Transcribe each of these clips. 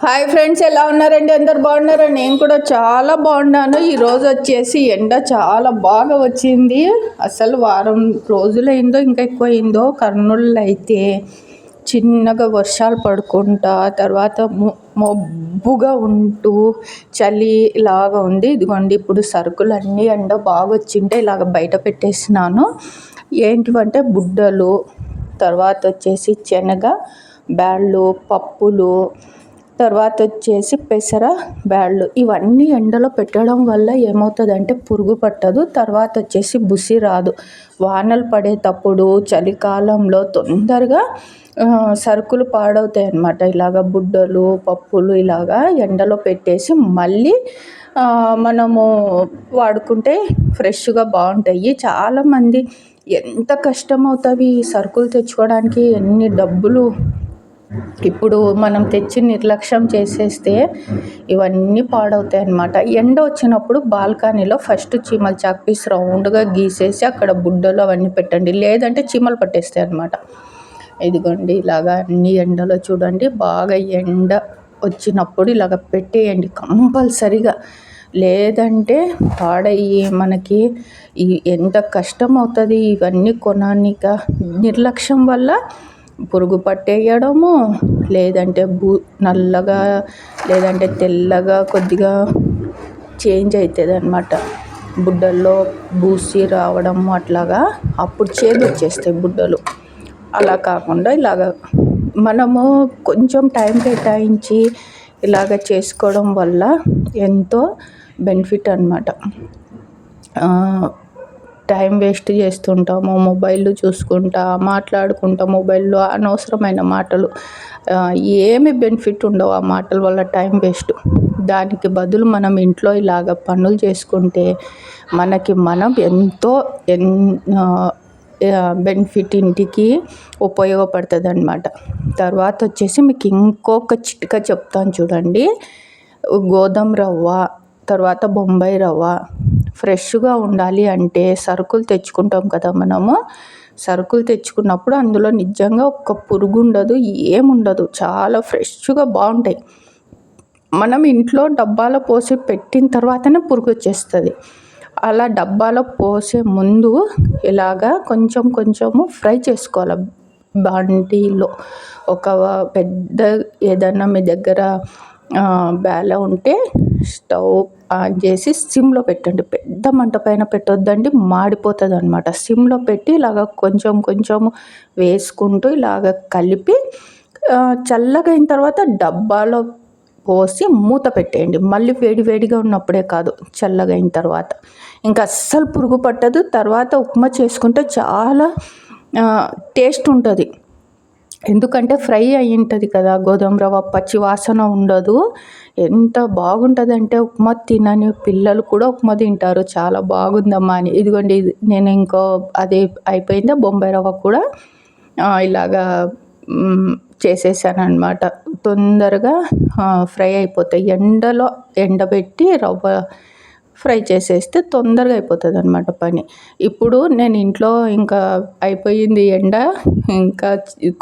Hi friends, ఎలా ఉన్నారండి? అందరు బాగున్నారా? నేను కూడా చాలా బాగున్నాను. ఈరోజు వచ్చేసి ఎండ చాలా బాగా వచ్చింది. అసలు వారం రోజులైందో ఇంకా ఎక్కువ అయిందో. కర్నూలులో అయితే చిన్నగా వర్షాలు పడుకుంటా తర్వాత మబ్బుగా ఉంటూ చలి ఇలాగా ఉంది. ఇదిగోండి ఇప్పుడు సరుకులన్నీ ఎండ బాగా వచ్చింటే ఇలాగ బయట పెట్టేసినాను. ఏంటివంటే బుడ్డలు, తర్వాత వచ్చేసి శనగ బ్యాళ్ళు, పప్పులు, తర్వాత వచ్చేసి పెసర బ్యాళ్ళు. ఇవన్నీ ఎండలో పెట్టడం వల్ల ఏమవుతుందంటే పురుగు పట్టదు. తర్వాత వచ్చేసి బుసి రాదు. వానలు పడేటప్పుడు చలికాలంలో తొందరగా సరుకులు పాడవుతాయి అన్నమాట. ఇలాగ బుడ్డలు, పప్పులు ఇలాగా ఎండలో పెట్టేసి మళ్ళీ మనము వాడుకుంటే ఫ్రెష్గా బాగుంటాయి. చాలామంది ఎంత కష్టం అవుతుంది సరుకులు తెచ్చుకోవడానికి, ఎన్ని డబ్బులు. ఇప్పుడు మనం తెచ్చి నిర్లక్ష్యం చేసేస్తే ఇవన్నీ పాడవుతాయి అన్నమాట. ఎండ వచ్చినప్పుడు బాల్కనీలో ఫస్ట్ చీమల చాక్పీస్ రౌండ్గా గీసేసి అక్కడ బుడ్డలు అవన్నీ పెట్టండి, లేదంటే చీమలు పట్టేస్తాయి అన్నమాట. ఇదిగోండి ఇలాగా అన్ని ఎండలో చూడండి, బాగా ఎండ వచ్చినప్పుడు ఇలాగ పెట్టేయండి కంపల్సరిగా, లేదంటే పాడయ్యి మనకి ఎంత కష్టం అవుతుంది ఇవన్నీ కొనానిక. నిర్లక్ష్యం వల్ల పురుగు పట్టేయడము, లేదంటే నల్లగా లేదంటే తెల్లగా కొద్దిగా చేంజ్ అవుతుంది అన్నమాట. బుడ్డల్లో బూసి రావడం అట్లాగా, అప్పుడు చేదు వచ్చేస్తాయి బుడ్డలు. అలా కాకుండా ఇలాగ మనము కొంచెం టైం కేటాయించి ఇలాగ చేసుకోవడం వల్ల ఎంతో బెనిఫిట్ అన్నమాట. టైం వేస్ట్ చేస్తుంటాము, మొబైల్ చూసుకుంటా మాట్లాడుకుంటా, మొబైల్లో అనవసరమైన మాటలు, ఏమి బెనిఫిట్ ఉండవు ఆ మాటల వల్ల, టైం వేస్ట్. దానికి బదులు మనం ఇంట్లో ఇలాగ పనులు చేసుకుంటే మనం ఎంతో బెనిఫిట్, ఇంటికి ఉపయోగపడుతుంది అన్నమాట. తర్వాత వచ్చేసి మీకు ఇంకొక చిట్కా చెప్తాను చూడండి. గోధుమ రవ్వ, తర్వాత బొంబాయి రవ్వ ఫ్రెష్గా ఉండాలి అంటే సరుకులు తెచ్చుకుంటాం కదా మనము. సరుకులు తెచ్చుకున్నప్పుడు అందులో నిజంగా ఒక్క పురుగు ఉండదు, ఏముండదు, చాలా ఫ్రెష్గా బాగుంటాయి. మనం ఇంట్లో డబ్బాలో పోసి పెట్టిన తర్వాతనే పురుగు వచ్చేస్తుంది. అలా డబ్బాలో పోసే ముందు ఇలాగా కొంచెం కొంచెము ఫ్రై చేసుకోవాలి బాండీలో. ఒక పెద్ద ఏదన్నా మీ దగ్గర బేల ఉంటే స్టవ్ ఆన్ చేసి సిమ్లో పెట్టండి. పెద్ద మంట పైన పెట్టొద్దండి, మాడిపోతుంది అన్నమాట. సిమ్లో పెట్టి ఇలాగ కొంచెం కొంచెం వేసుకుంటూ ఇలాగ కలిపి చల్లగా అయిన తర్వాత డబ్బాలో పోసి మూత పెట్టేయండి. మళ్ళీ వేడి వేడిగా ఉన్నప్పుడే కాదు, చల్లగా అయిన తర్వాత. ఇంకా అస్సలు పురుగు పట్టదు. తర్వాత ఉప్మా చేసుకుంటే చాలా టేస్ట్ ఉంటుంది, ఎందుకంటే ఫ్రై అయి ఉంటుంది కదా గోధుమ రవ్వ, పచ్చి వాసన ఉండదు. ఎంత బాగుంటుంది అంటే ఉప్మా తినని పిల్లలు కూడా ఉప్మా తింటారు, చాలా బాగుందమ్మా అని. ఇదిగోండి నేను ఇంకో అది అయిపోయిందా బొంబాయి రవ్వ కూడా ఇలాగా చేసేసాను అన్నమాట. తొందరగా ఫ్రై అయిపోతాయి. ఎండలో ఎండబెట్టి రవ్వ ఫ్రై చేసేస్తే తొందరగా అయిపోతుంది అన్నమాట పని. ఇప్పుడు నేను ఇంట్లో ఇంకా అయిపోయింది ఎండ, ఇంకా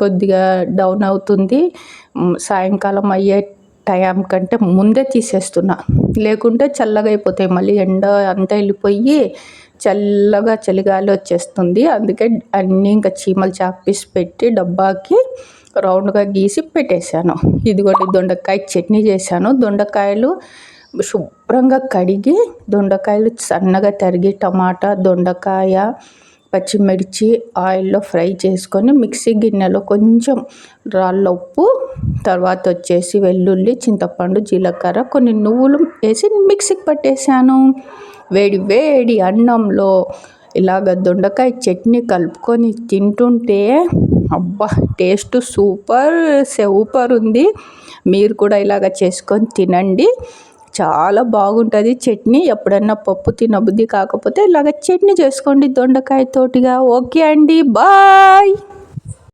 కొద్దిగా డౌన్ అవుతుంది. సాయంకాలం అయ్యే టైం కంటే ముందే తీసేస్తున్నా, లేకుంటే చల్లగా అయిపోతాయి. మళ్ళీ ఎండ అంతా వెళ్ళిపోయి చల్లగా చలిగాలి వచ్చేస్తుంది. అందుకే అన్నీ ఇంకా చీమల చాక్పీస్ పెట్టి డబ్బాకి రౌండ్గా గీసి పెట్టేశాను. ఇదిగోండి దొండకాయ చట్నీ చేశాను. దొండకాయలు శుభ్రంగా కడిగి, దొండకాయలు సన్నగా తరిగి, టమాటా, దొండకాయ, పచ్చిమిర్చి ఆయిల్లో ఫ్రై చేసుకొని మిక్సీ గిన్నెలో కొంచెం రాళ్ళ ఉప్పు, తర్వాత వచ్చేసి వెల్లుల్లి, చింతపండు, జీలకర్ర, కొన్ని నువ్వులు వేసి మిక్సీకి పట్టేశాను. వేడి వేడి అన్నంలో ఇలాగ దొండకాయ చట్నీ కలుపుకొని తింటుంటే అబ్బా టేస్ట్ సూపర్ ఉంది. మీరు కూడా ఇలాగ చేసుకొని తినండి, చాలా బాగుంటుంది చట్నీ. ఎప్పుడన్నా పప్పు తినబుద్ధి కాకపోతే ఇలాగ చట్నీ చేసుకోండి దొండకాయ తోటిగా. ఓకే అండి, బాయ్.